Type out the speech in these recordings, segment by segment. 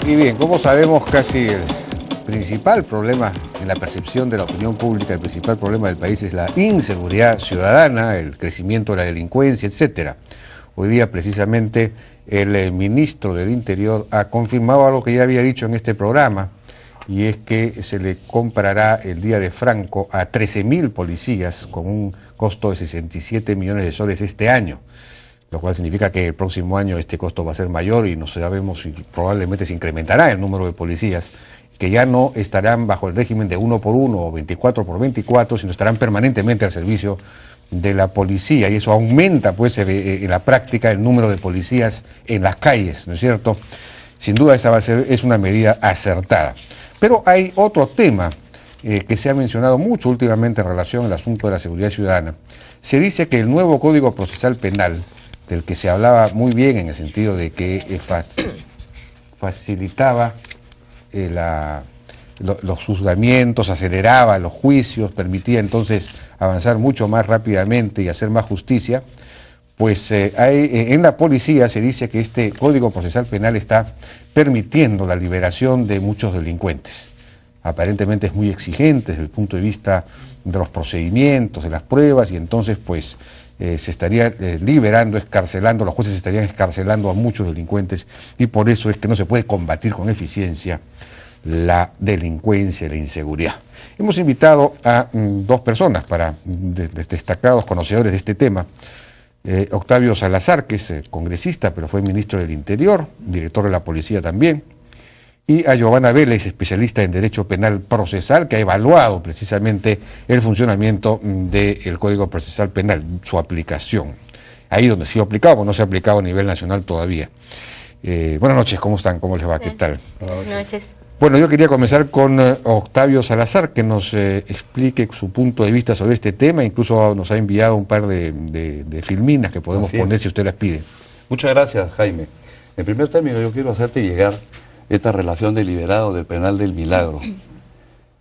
Y bien, como sabemos, casi el principal problema en la percepción de la opinión pública, el principal problema del país es la inseguridad ciudadana, el crecimiento de la delincuencia, etcétera. Hoy día, precisamente, el ministro del Interior ha confirmado algo que ya había dicho en este programa, y es que se le comprará el día de Franco a 13.000 policías con un costo de 67 millones de soles este año, lo cual significa que el próximo año este costo va a ser mayor y no sabemos si probablemente se incrementará el número de policías, que ya no estarán bajo el régimen de 1 por 1 o 24 por 24, sino estarán permanentemente al servicio de la policía, y eso aumenta pues en la práctica el número de policías en las calles, ¿no es cierto? Sin duda esa es una medida acertada. Pero hay otro tema que se ha mencionado mucho últimamente en relación al asunto de la seguridad ciudadana. Se dice que el nuevo Código Procesal Penal, del que se hablaba muy bien en el sentido de que facilitaba los juzgamientos, aceleraba los juicios, permitía entonces avanzar mucho más rápidamente y hacer más justicia, pues en la policía se dice que este Código Procesal Penal está permitiendo la liberación de muchos delincuentes. Aparentemente es muy exigente desde el punto de vista de los procedimientos, de las pruebas, y entonces pues se estaría liberando, escarcelando, los jueces estarían escarcelando a muchos delincuentes, y por eso es que no se puede combatir con eficiencia la delincuencia y la inseguridad. Hemos invitado a dos personas, destacados conocedores de este tema. Octavio Salazar, que es congresista, pero fue ministro del Interior, director de la policía también, y a Giovanna Vélez, especialista en Derecho Penal Procesal, que ha evaluado precisamente el funcionamiento del Código Procesal Penal, su aplicación. Ahí donde sí ha aplicado, no se ha aplicado a nivel nacional todavía. Buenas noches, ¿cómo están? ¿Cómo les va? ¿Qué tal? Buenas noches. Bueno, yo quería comenzar con Octavio Salazar, que nos explique su punto de vista sobre este tema. Incluso nos ha enviado un par de filminas que podemos poner si usted las pide. Muchas gracias, Jaime. En primer término, yo quiero hacerte llegar esta relación de liberado del penal del Milagro.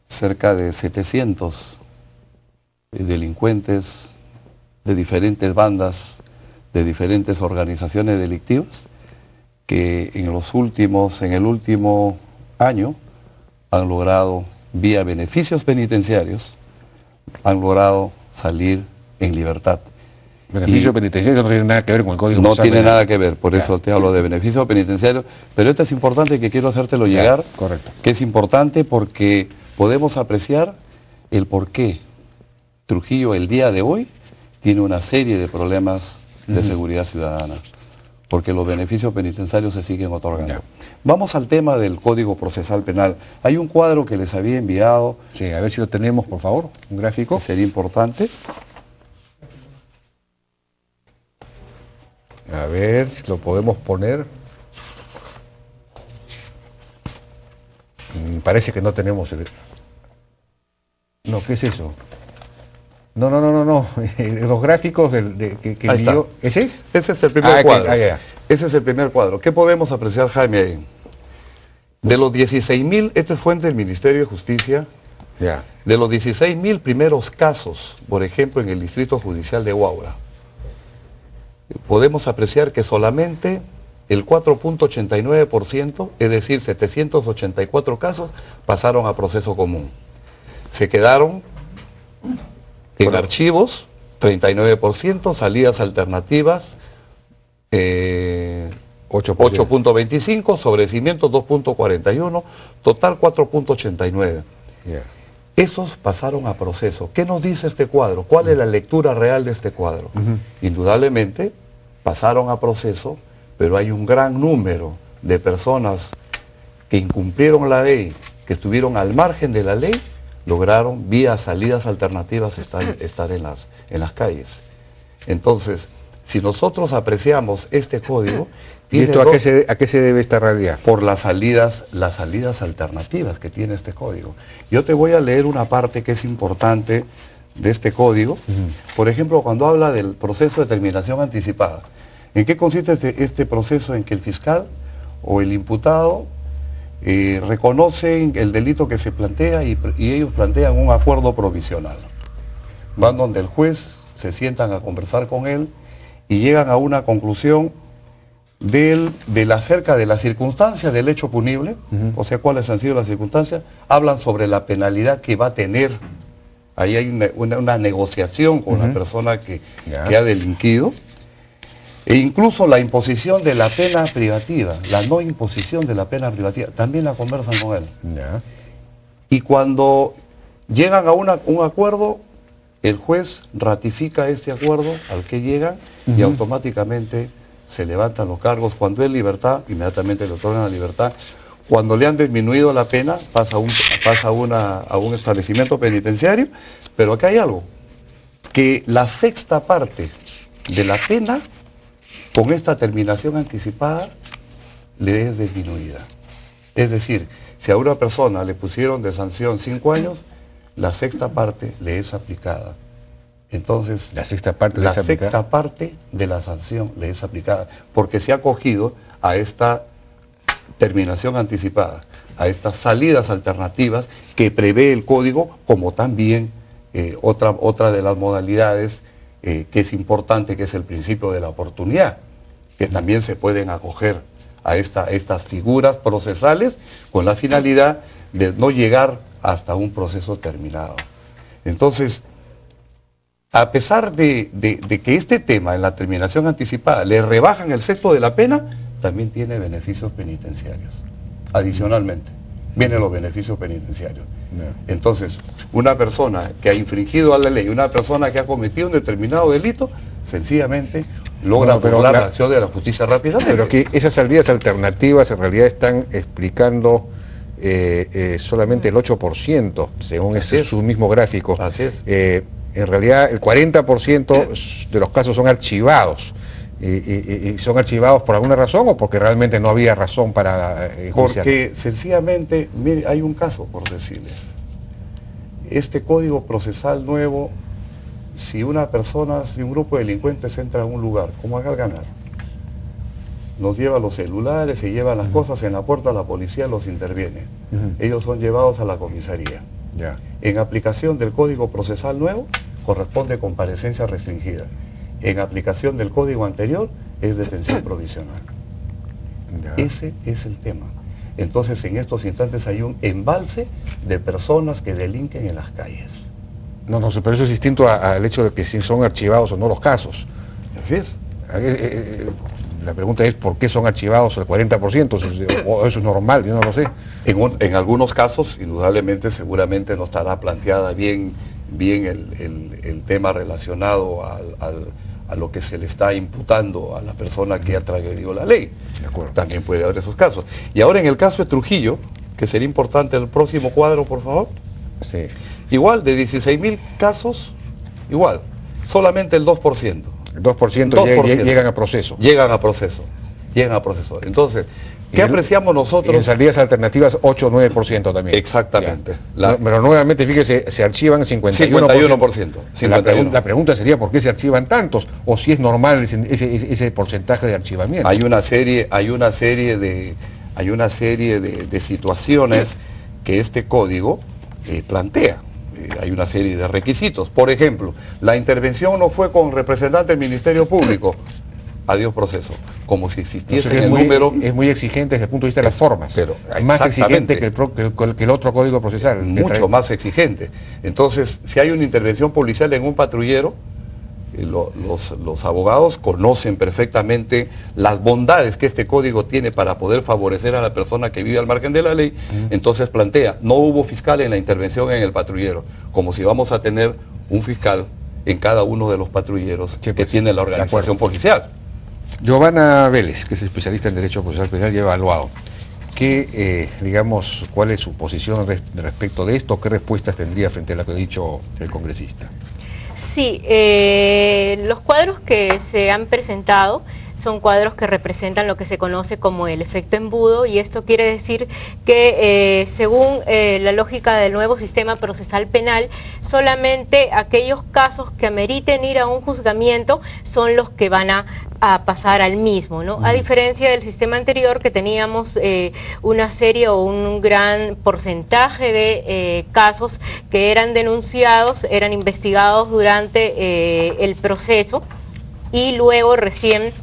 Cerca de 700 delincuentes de diferentes bandas, de diferentes organizaciones delictivas, que en el último año han logrado, vía beneficios penitenciarios, han logrado salir en libertad. Beneficio penitenciario no tiene nada que ver con el Código No Procesal tiene nada que ver, por eso te hablo de beneficio penitenciario, pero esto es importante, que quiero hacértelo llegar, correcto. Que es importante porque podemos apreciar el por qué Trujillo el día de hoy tiene una serie de problemas de seguridad ciudadana, porque los beneficios penitenciarios se siguen otorgando. Vamos al tema del Código Procesal Penal. Hay un cuadro que les había enviado. Sí, a ver si lo tenemos, por favor, un gráfico. Sería importante. A ver si lo podemos poner. Parece que no tenemos el... No, ¿qué es eso? No. Los gráficos que envió... ¿Ese es? Ese es el primer cuadro. Ya. Ese es el primer cuadro. ¿Qué podemos apreciar, Jaime, ahí? De los 16.000, esta es fuente del Ministerio de Justicia, Ya. de los 16.000 primeros casos, por ejemplo, en el Distrito Judicial de Huaura, podemos apreciar que solamente el 4.89%, es decir, 784 casos, pasaron a proceso común. Se quedaron en archivos, 39%, salidas alternativas, 8.25, sobrecimientos 2.41, total 4.89. Yeah. Esos pasaron a proceso. ¿Qué nos dice este cuadro? ¿Cuál es la lectura real de este cuadro? Indudablemente pasaron a proceso, pero hay un gran número de personas que incumplieron la ley, que estuvieron al margen de la ley, lograron vía salidas alternativas estar en las calles. Entonces, si nosotros apreciamos este código... ¿Y esto a qué se debe esta realidad? Por las salidas alternativas que tiene este código. Yo te voy a leer una parte que es importante de este código. Por ejemplo, cuando habla del proceso de terminación anticipada. ¿En qué consiste este proceso? En que el fiscal o el imputado reconocen el delito que se plantea y ellos plantean un acuerdo provisional. Van donde el juez, se sientan a conversar con él y llegan a una conclusión acerca de las circunstancias del hecho punible, o sea, cuáles han sido las circunstancias, hablan sobre la penalidad que va a tener. Ahí hay una negociación con la persona que ha delinquido, e incluso la imposición de la pena privativa, la no imposición de la pena privativa, también la conversan con él. Y cuando llegan a un acuerdo, el juez ratifica este acuerdo al que llegan y automáticamente se levantan los cargos. Cuando es libertad, inmediatamente le otorgan la libertad. Cuando le han disminuido la pena, pasa a un establecimiento penitenciario. Pero acá hay algo, que la sexta parte de la pena, con esta terminación anticipada, le es disminuida. Es decir, si a una persona le pusieron de sanción 5 años, la sexta parte le es aplicada. Entonces, la sexta parte de la sanción le es aplicada, porque se ha acogido a esta terminación anticipada, a estas salidas alternativas que prevé el código, como también otra de las modalidades que es importante, que es el principio de la oportunidad, que también se pueden acoger a estas figuras procesales con la finalidad de no llegar hasta un proceso terminado. Entonces, a pesar de que este tema en la terminación anticipada le rebajan el sexto de la pena, también tiene beneficios penitenciarios. Adicionalmente, vienen los beneficios penitenciarios. Entonces, una persona que ha infringido a la ley, una persona que ha cometido un determinado delito, sencillamente logra burlar la acción de la justicia rápidamente. Pero que esas salidas alternativas en realidad están explicando solamente el 8%, según su mismo gráfico. Así es. En realidad el 40% de los casos son archivados. ¿Y son archivados por alguna razón o porque realmente no había razón para judicial? Porque sencillamente, mire, hay un caso, por decirles. Este código procesal nuevo, si un grupo de delincuentes entra a un lugar, como acá al Ganar, nos lleva los celulares, se llevan las cosas en la puerta, la policía los interviene. Ellos son llevados a la comisaría. En aplicación del código procesal nuevo, corresponde comparecencia restringida. En aplicación del código anterior, es detención provisional. Ese es el tema. Entonces, en estos instantes hay un embalse de personas que delinquen en las calles. No, pero eso es distinto al hecho de que si son archivados o no los casos. Así es. La pregunta es ¿por qué son archivados el 40%? ¿O eso es normal? Yo no lo sé. En algunos casos, indudablemente, seguramente no estará planteada bien el tema relacionado a lo que se le está imputando a la persona que ha transgredido la ley. De acuerdo. También puede haber esos casos. Y ahora en el caso de Trujillo, que sería importante el próximo cuadro, por favor. Sí. Igual, de 16.000 casos, igual, solamente el 2%. El 2%, llegan a proceso. Llegan a proceso. Entonces, ¿qué apreciamos nosotros? Y en salidas alternativas 8 o 9% también. Exactamente. Pero nuevamente, fíjese, se archivan 51%. La pregunta sería ¿por qué se archivan tantos? O si es normal ese porcentaje de archivamiento. Hay una serie de situaciones que este código plantea. Hay una serie de requisitos. Por ejemplo, la intervención no fue con representante del Ministerio Público. Adiós proceso. Como si existiese número... Es muy exigente desde el punto de vista de las formas. Pero más exigente que el otro código procesal. Mucho más exigente. Entonces, si hay una intervención policial en un patrullero, los abogados conocen perfectamente las bondades que este código tiene para poder favorecer a la persona que vive al margen de la ley. Entonces plantea, no hubo fiscal en la intervención en el patrullero, como si vamos a tener un fiscal en cada uno de los patrulleros que tiene la organización policial. Giovanna Vélez, que es especialista en Derecho Procesal Penal y evaluado, ¿cuál es su posición respecto de esto? ¿Qué respuestas tendría frente a lo que ha dicho el congresista? Sí, los cuadros que se han presentado son cuadros que representan lo que se conoce como el efecto embudo, y esto quiere decir que según la lógica del nuevo sistema procesal penal, solamente aquellos casos que ameriten ir a un juzgamiento son los que van a pasar al mismo, ¿no? A diferencia del sistema anterior, que teníamos una serie o un gran porcentaje de casos que eran denunciados, eran investigados durante el proceso y luego recién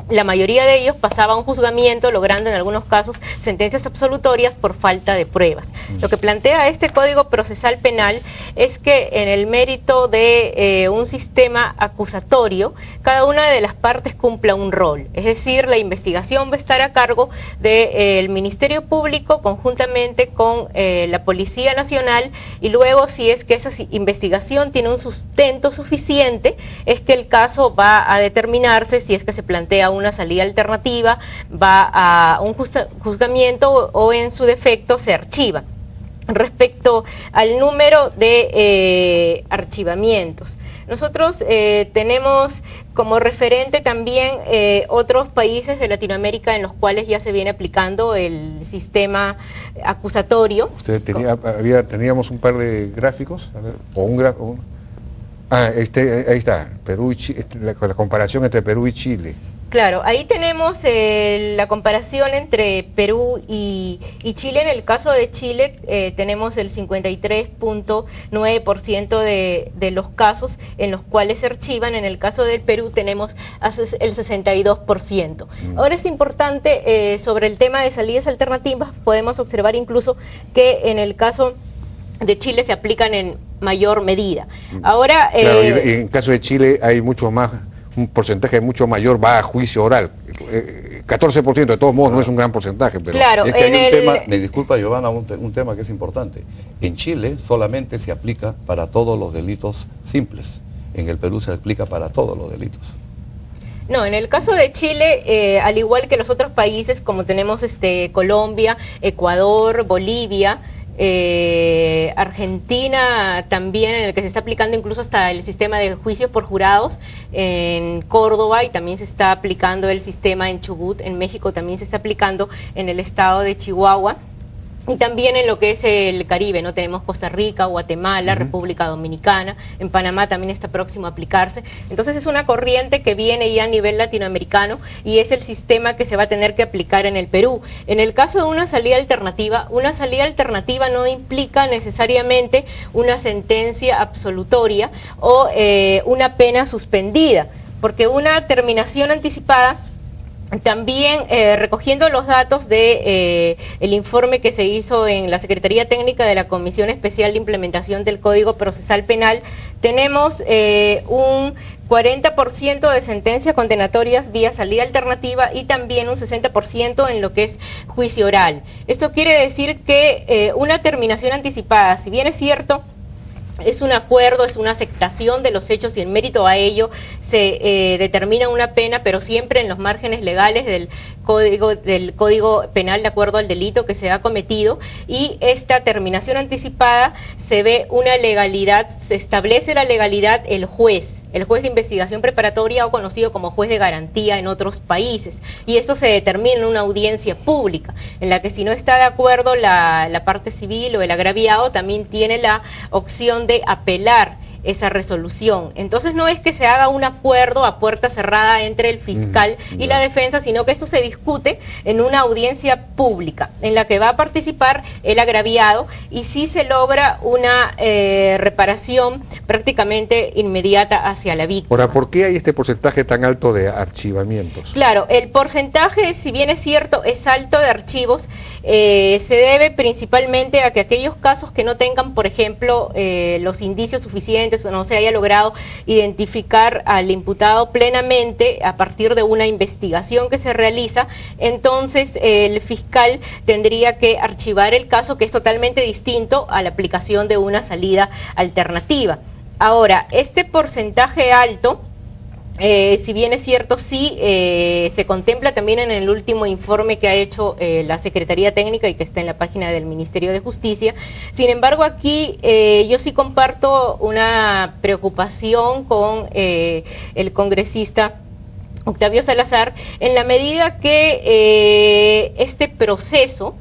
La mayoría de ellos pasaba a un juzgamiento, logrando en algunos casos sentencias absolutorias por falta de pruebas. Lo que plantea este Código Procesal Penal es que en el mérito de un sistema acusatorio, cada una de las partes cumpla un rol. Es decir, la investigación va a estar a cargo del Ministerio Público conjuntamente con la Policía Nacional, y luego, si es que esa investigación tiene un sustento suficiente, es que el caso va a determinarse si es que se plantea una salida alternativa, va a un juzgamiento o en su defecto se archiva. Respecto al número de archivamientos, nosotros tenemos como referente también otros países de Latinoamérica en los cuales ya se viene aplicando el sistema acusatorio. Usted teníamos un par de gráficos, a ver, o un gráfico. Ahí está, Perú y Chile, la comparación entre Perú y Chile. Claro, ahí tenemos la comparación entre Perú y Chile. En el caso de Chile tenemos el 53.9% de los casos en los cuales se archivan. En el caso del Perú tenemos el 62%. Ahora es importante, sobre el tema de salidas alternativas, podemos observar incluso que en el caso de Chile se aplican en mayor medida. Ahora, claro, y en el caso de Chile hay mucho más, un porcentaje mucho mayor va a juicio oral. 14% de todos modos no es un gran porcentaje, pero claro, es que hay un tema, me disculpa Giovanna, un tema que es importante. En Chile solamente se aplica para todos los delitos simples. En el Perú se aplica para todos los delitos. No, en el caso de Chile, al igual que los otros países, como tenemos Colombia, Ecuador, Bolivia, Argentina también, en el que se está aplicando incluso hasta el sistema de juicios por jurados en Córdoba, y también se está aplicando el sistema en Chubut. En México también se está aplicando en el estado de Chihuahua, y también en lo que es el Caribe, ¿no? Tenemos Costa Rica, Guatemala, República Dominicana, en Panamá también está próximo a aplicarse. Entonces es una corriente que viene ya a nivel latinoamericano, y es el sistema que se va a tener que aplicar en el Perú. En el caso de una salida alternativa no implica necesariamente una sentencia absolutoria o una pena suspendida, porque una terminación anticipada, también recogiendo los datos de el informe que se hizo en la Secretaría Técnica de la Comisión Especial de Implementación del Código Procesal Penal, tenemos un 40% de sentencias condenatorias vía salida alternativa y también un 60% en lo que es juicio oral. Esto quiere decir que una terminación anticipada, si bien es cierto, es un acuerdo, es una aceptación de los hechos, y en mérito a ello se determina una pena, pero siempre en los márgenes legales del Código Penal, de acuerdo al delito que se ha cometido. Y esta terminación anticipada se ve una legalidad, se establece la legalidad el juez de investigación preparatoria, o conocido como juez de garantía en otros países, y esto se determina en una audiencia pública, en la que si no está de acuerdo la parte civil o el agraviado, también tiene la opción de apelar esa resolución. Entonces no es que se haga un acuerdo a puerta cerrada entre el fiscal y la defensa, sino que esto se discute en una audiencia pública en la que va a participar el agraviado, y sí se logra una reparación prácticamente inmediata hacia la víctima. Ahora, ¿por qué hay este porcentaje tan alto de archivamientos? Claro, el porcentaje, si bien es cierto, es alto de archivos, se debe principalmente a que aquellos casos que no tengan, por ejemplo, los indicios suficientes, o no se haya logrado identificar al imputado plenamente a partir de una investigación que se realiza, entonces el fiscal tendría que archivar el caso, que es totalmente distinto a la aplicación de una salida alternativa. Ahora, este porcentaje alto, si bien es cierto, sí se contempla también en el último informe que ha hecho la Secretaría Técnica y que está en la página del Ministerio de Justicia. Sin embargo, aquí yo sí comparto una preocupación con el congresista Octavio Salazar, en la medida que este proceso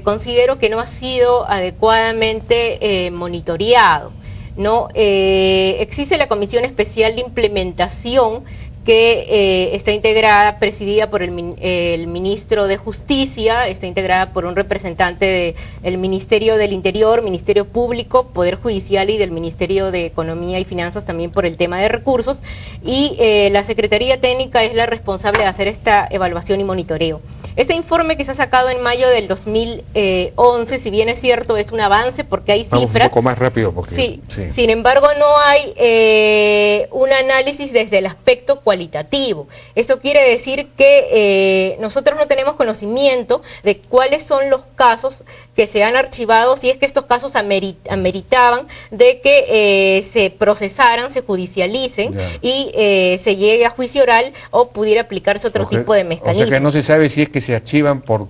considero que no ha sido adecuadamente monitoreado. No, existe la Comisión Especial de Implementación, que está integrada, presidida por el ministro de Justicia, está integrada por un representante del Ministerio del Interior, Ministerio Público, Poder Judicial y del Ministerio de Economía y Finanzas también por el tema de recursos, y la Secretaría Técnica es la responsable de hacer esta evaluación y monitoreo. Este informe que se ha sacado en mayo del 2011, si bien es cierto, es un avance porque hay cifras. Vamos un poco más rápido. Porque, sí. Sin embargo, no hay un análisis desde el aspecto cualitativo. Esto quiere decir que nosotros no tenemos conocimiento de cuáles son los casos que se han archivado, si es que estos casos ameritaban de que se procesaran, se judicialicen y se llegue a juicio oral o pudiera aplicarse otro tipo de mecanismo. O sea que no se sabe si es que se archivan por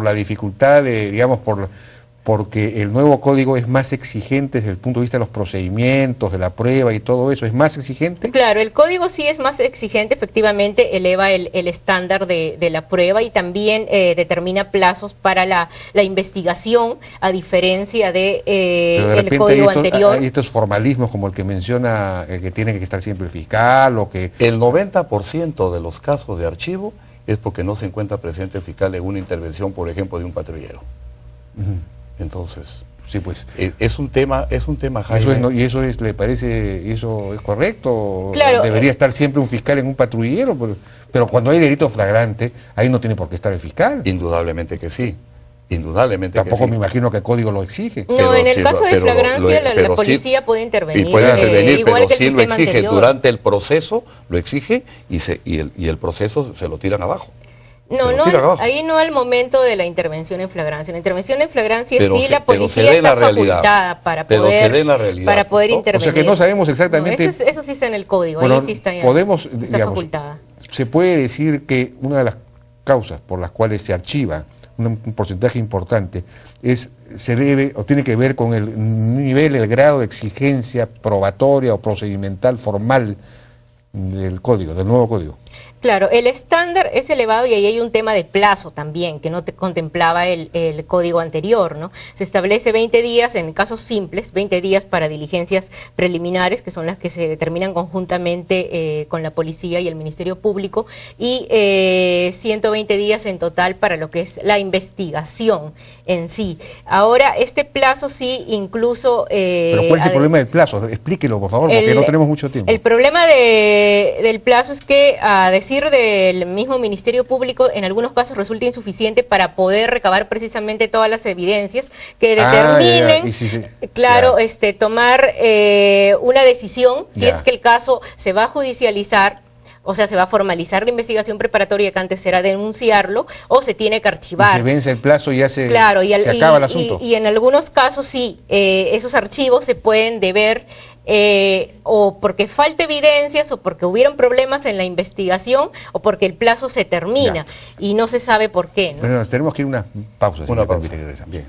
la dificultad de, digamos, porque el nuevo código es más exigente desde el punto de vista de los procedimientos, de la prueba y todo eso. ¿Es más exigente? Claro, el código sí es más exigente, efectivamente eleva el estándar de la prueba y también determina plazos para la investigación, a diferencia de el código anterior. Hay estos formalismos como el que menciona, que tiene que estar siempre el fiscal o que... El 90% de los casos de archivo es porque no se encuentra presente el fiscal en una intervención, por ejemplo, de un patrullero. Entonces, sí, pues es un tema, Jaime. ¿Le parece, eso es correcto? Claro, debería estar siempre un fiscal en un patrullero, pero cuando hay delito flagrante, ahí no tiene por qué estar el fiscal. Indudablemente que sí. Indudablemente. Tampoco que sí. me imagino que el código lo exige. No, pero, en el caso de flagrancia la policía puede intervenir. Y puede intervenir, igual pero que el sí lo exige anterior. durante el proceso, lo exige y el proceso se lo tiran abajo. No, ahí no al momento de la intervención en flagrancia. La intervención en flagrancia sí la policía está facultada para poder intervenir. O sea que no sabemos exactamente... No, eso sí está en el código, bueno, ahí sí está facultada. Se puede decir que una de las causas por las cuales se archiva un porcentaje importante se debe o tiene que ver con el nivel, el grado de exigencia probatoria o procedimental formal del código, del nuevo código. Claro, el estándar es elevado y ahí hay un tema de plazo también, que no te contemplaba el código anterior, ¿no? Se establece 20 días en casos simples, 20 días para diligencias preliminares, que son las que se determinan conjuntamente con la policía y el Ministerio Público, y 120 días en total para lo que es la investigación en sí. Ahora, este plazo sí incluso... ¿Pero cuál es el problema del plazo? Explíquelo, por favor, porque no tenemos mucho tiempo. El problema del plazo es que, a decir del mismo Ministerio Público, en algunos casos resulta insuficiente para poder recabar precisamente todas las evidencias que determinen, tomar una decisión, si es que el caso se va a judicializar, o sea, se va a formalizar la investigación preparatoria, que antes era denunciarlo, o se tiene que archivar. Y se vence el plazo y ya se acaba el asunto. Y en algunos casos sí, esos archivos se pueden deber o porque falta evidencias, o porque hubieron problemas en la investigación, o porque el plazo se termina y no se sabe por qué, ¿no? Bueno, tenemos que ir a una pausa. Una pausa. Bien.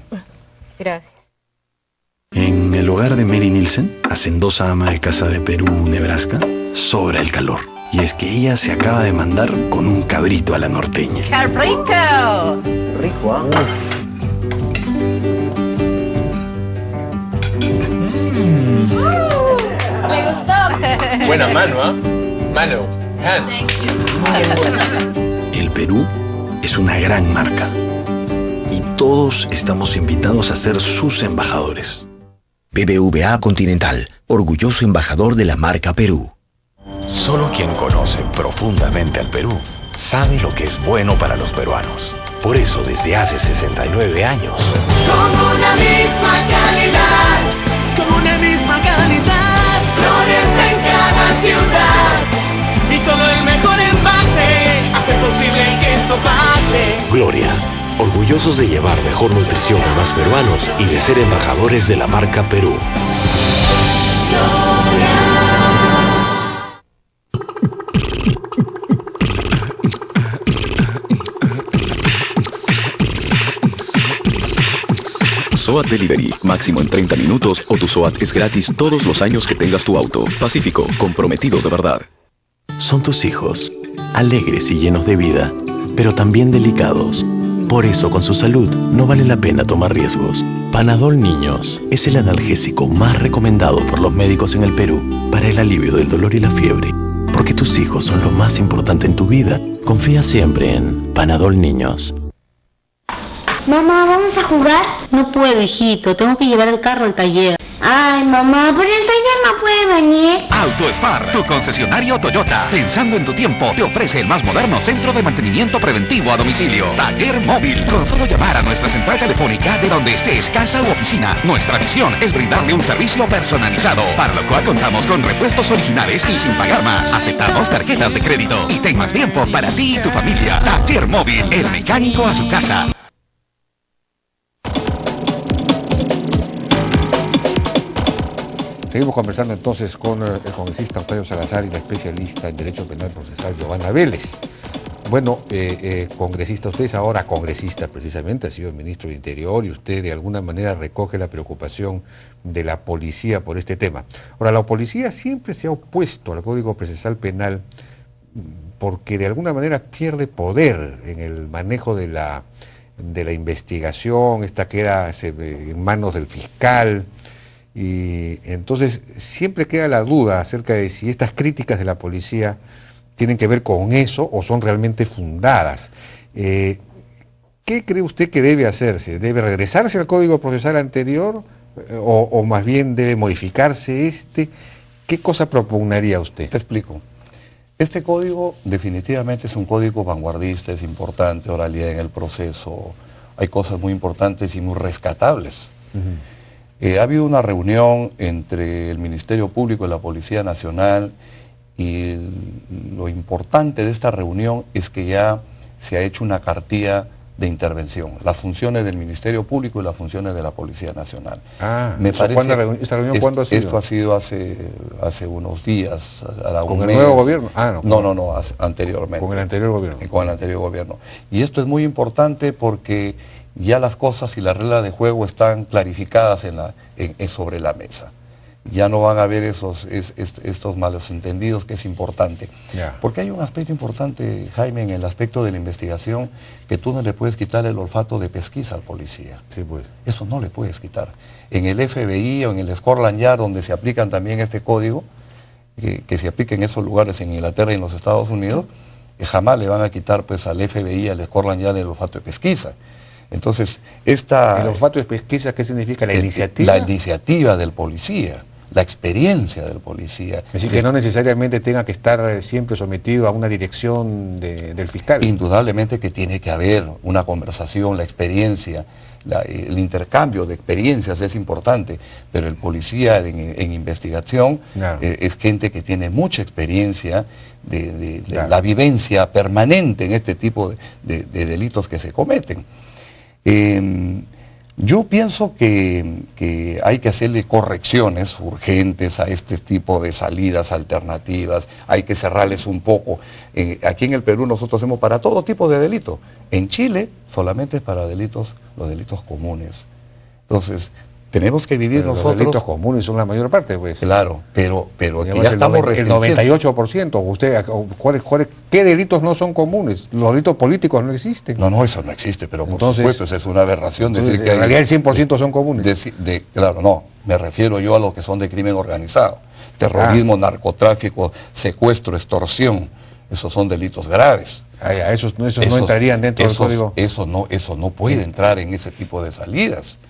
Gracias. En el hogar de Mary Nielsen, hacendosa ama de casa de Perú, Nebraska, sobra el calor. Y es que ella se acaba de mandar con un cabrito a la norteña. ¡Cabrito! Rico, ¿ah? ¿Le gustó? Buena mano, ¿ah? Mano. Hand. El Perú es una gran marca. Y todos estamos invitados a ser sus embajadores. BBVA Continental, orgulloso embajador de la marca Perú. Solo quien conoce profundamente al Perú sabe lo que es bueno para los peruanos. Por eso, desde hace 69 años... Con una misma calidad, con una misma calidad, Gloria está en cada ciudad, y solo el mejor envase hace posible que esto pase. Gloria, orgullosos de llevar mejor nutrición a más peruanos y de ser embajadores de la marca Perú. SOAT Delivery, máximo en 30 minutos o tu SOAT es gratis todos los años que tengas tu auto. Pacífico, comprometidos de verdad. Son tus hijos, alegres y llenos de vida, pero también delicados. Por eso, con su salud, no vale la pena tomar riesgos. Panadol Niños es el analgésico más recomendado por los médicos en el Perú para el alivio del dolor y la fiebre. Porque tus hijos son lo más importante en tu vida, confía siempre en Panadol Niños. Mamá, ¿vamos a jugar? No puedo, hijito. Tengo que llevar el carro al taller. Ay, mamá, pero el taller no puede venir. AutoSpar, tu concesionario Toyota. Pensando en tu tiempo, te ofrece el más moderno centro de mantenimiento preventivo a domicilio. Taller Móvil. Con solo llamar a nuestra central telefónica de donde estés, casa u oficina. Nuestra misión es brindarle un servicio personalizado, para lo cual contamos con repuestos originales y sin pagar más. Aceptamos tarjetas de crédito y ten más tiempo para ti y tu familia. Taller Móvil, el mecánico a su casa. Seguimos conversando entonces con el congresista Octavio Salazar y la especialista en Derecho Penal Procesal Giovanna Vélez. Bueno, congresista, usted es ahora congresista precisamente, ha sido ministro de Interior y usted de alguna manera recoge la preocupación de la policía por este tema. Ahora, la policía siempre se ha opuesto al Código Procesal Penal porque de alguna manera pierde poder en el manejo de la investigación, esta que era en manos del fiscal. Y entonces siempre queda la duda acerca de si estas críticas de la policía tienen que ver con eso o son realmente fundadas. ¿Qué cree usted que debe hacerse? ¿Debe regresarse al Código Procesal anterior o más bien debe modificarse este? ¿Qué cosa propugnaría usted? Te explico. Este código definitivamente es un código vanguardista, es importante, oralidad en el proceso, hay cosas muy importantes y muy rescatables. Ha habido una reunión entre el Ministerio Público y la Policía Nacional y lo importante de esta reunión es que ya se ha hecho una cartilla de intervención, las funciones del Ministerio Público y las funciones de la Policía Nacional. Me parece, ¿esta reunión cuándo ha sido? Esto ha sido hace unos días, ¿Con el nuevo gobierno? No, anteriormente. ¿Con el anterior gobierno? Con el anterior gobierno. Y esto es muy importante porque ya las cosas y las reglas de juego están clarificadas sobre la mesa. Ya no van a haber estos malos entendidos, que es importante. Porque hay un aspecto importante, Jaime, en el aspecto de la investigación, que tú no le puedes quitar el olfato de pesquisa al policía. Sí, pues. Eso no le puedes quitar. En el FBI o en el Scotland Yard, donde se aplican también este código, que se aplica en esos lugares en Inglaterra y en los Estados Unidos, jamás le van a quitar pues al FBI, al Scotland Yard, el olfato de pesquisa. Entonces, ¿el olfato de pesquisa qué significa? ¿La iniciativa? La iniciativa del policía, la experiencia del policía. Es decir, que no necesariamente tenga que estar siempre sometido a una dirección del fiscal. Indudablemente que tiene que haber una conversación, la experiencia, el intercambio de experiencias es importante, pero el policía en investigación es gente que tiene mucha experiencia de la vivencia permanente en este tipo de delitos que se cometen. Yo pienso que hay que hacerle correcciones urgentes a este tipo de salidas alternativas, hay que cerrarles un poco. Aquí en el Perú nosotros hacemos para todo tipo de delito. En Chile solamente es para los delitos comunes. Entonces, tenemos que vivir nosotros... Los delitos comunes son la mayor parte, pues. Claro, pero que ya estamos restringiendo. El 98%. ¿Qué delitos no son comunes? Los delitos políticos no existen. No, eso no existe, pero por supuesto, esa es una aberración decir que en realidad el 100% son comunes. Claro, no, me refiero yo a los que son de crimen organizado. Terrorismo, narcotráfico, secuestro, extorsión. Esos son delitos graves. Esos no entrarían dentro del código. Eso no puede entrar en ese tipo de salidas.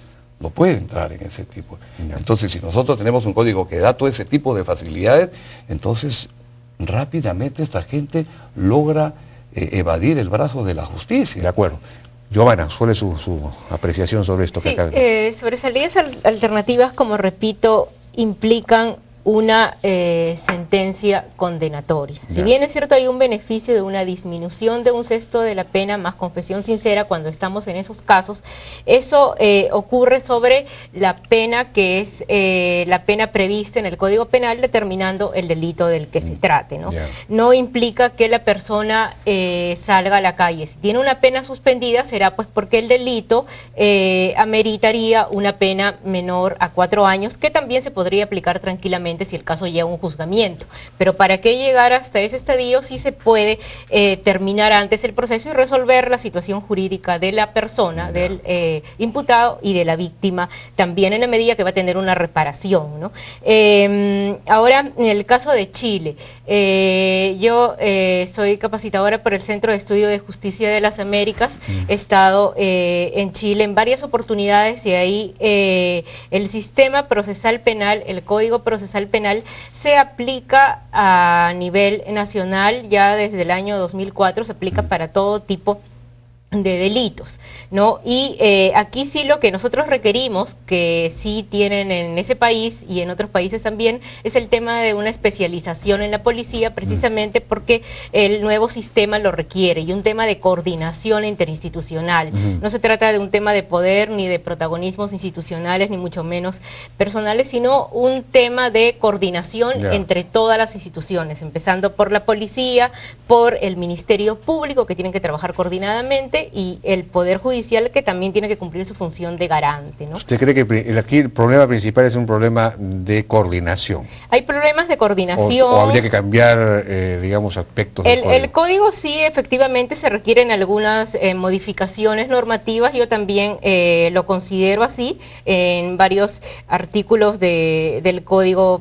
No puede entrar en ese tipo. Entonces, si nosotros tenemos un código que da todo ese tipo de facilidades, entonces rápidamente esta gente logra evadir el brazo de la justicia. De acuerdo. Giovanna, ¿cuál es su apreciación sobre esto? Sí, sobre salidas alternativas, como repito, implican una sentencia condenatoria. Si bien es cierto hay un beneficio de una disminución de un sexto de la pena más confesión sincera cuando estamos en esos casos, eso ocurre sobre la pena que es la pena prevista en el Código Penal determinando el delito del que se trate, ¿no? No implica que la persona salga a la calle. Si tiene una pena suspendida será pues porque el delito ameritaría una pena menor a 4 años, que también se podría aplicar tranquilamente eventualmente si el caso llega a un juzgamiento. Pero para que llegar hasta ese estadio sí se puede terminar antes el proceso y resolver la situación jurídica de la persona, del imputado y de la víctima, también en la medida que va a tener una reparación, ¿no? Ahora, en el caso de Chile, yo soy capacitadora por el Centro de Estudio de Justicia de las Américas, he estado en Chile en varias oportunidades y ahí el sistema procesal penal, el Código Procesal Penal, se aplica a nivel nacional ya desde el año 2004, se aplica para todo tipo de delitos, ¿no? Y aquí sí lo que nosotros requerimos, que sí tienen en ese país y en otros países también, es el tema de una especialización en la policía, precisamente porque el nuevo sistema lo requiere, y un tema de coordinación interinstitucional. No se trata de un tema de poder ni de protagonismos institucionales, ni mucho menos personales, sino un tema de coordinación entre todas las instituciones, empezando por la policía, por el Ministerio Público, que tienen que trabajar coordinadamente, y el Poder Judicial, que también tiene que cumplir su función de garante, ¿no? ¿Usted cree que aquí el problema principal es un problema de coordinación? Hay problemas de coordinación. ¿O habría que cambiar, digamos, aspectos del código? El código sí, efectivamente, se requieren algunas modificaciones normativas. Yo también lo considero así en varios artículos del Código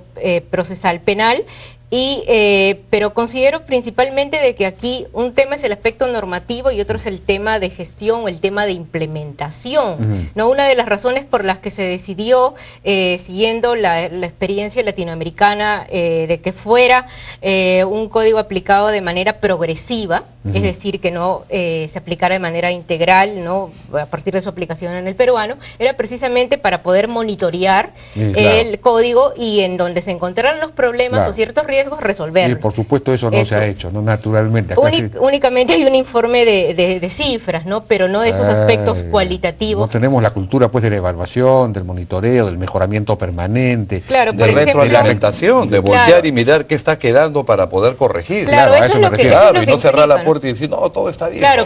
Procesal Penal. Pero considero principalmente de que aquí un tema es el aspecto normativo y otro es el tema de gestión o el tema de implementación. ¿No? Una de las razones por las que se decidió, siguiendo la experiencia latinoamericana, de que fuera un código aplicado de manera progresiva, es decir, que no se aplicara de manera integral, ¿no? A partir de su aplicación en el peruano, era precisamente para poder monitorear el código y en donde se encontraran los problemas o ciertos riesgos, resolverlos. Y por supuesto eso no se ha hecho, ¿no? Naturalmente. Acá únicamente hay un informe de cifras, ¿no? Pero no de esos aspectos cualitativos. No tenemos la cultura pues de la evaluación, del monitoreo, del mejoramiento permanente. Claro, de retroalimentación, de voltear y mirar qué está quedando para poder corregir. Claro, a eso me refiero. Claro, y no cerrar la puerta puerta y decir, no, todo está bien. Claro,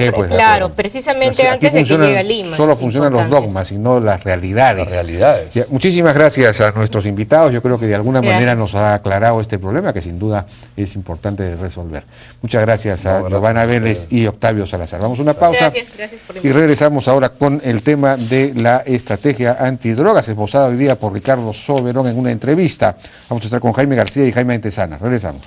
pues, precisamente antes de que llegue a Lima. Solo funcionan los dogmas y no las realidades. Ya, muchísimas gracias a nuestros invitados. Yo creo que de alguna manera nos ha aclarado este problema que sin duda es importante resolver. Muchas gracias a Giovanna Vélez y Octavio Salazar. Vamos a una pausa y regresamos ahora con el tema de la estrategia antidrogas esbozada hoy día por Ricardo Soberón en una entrevista. Vamos a estar con Jaime García y Jaime Antesana. Regresamos.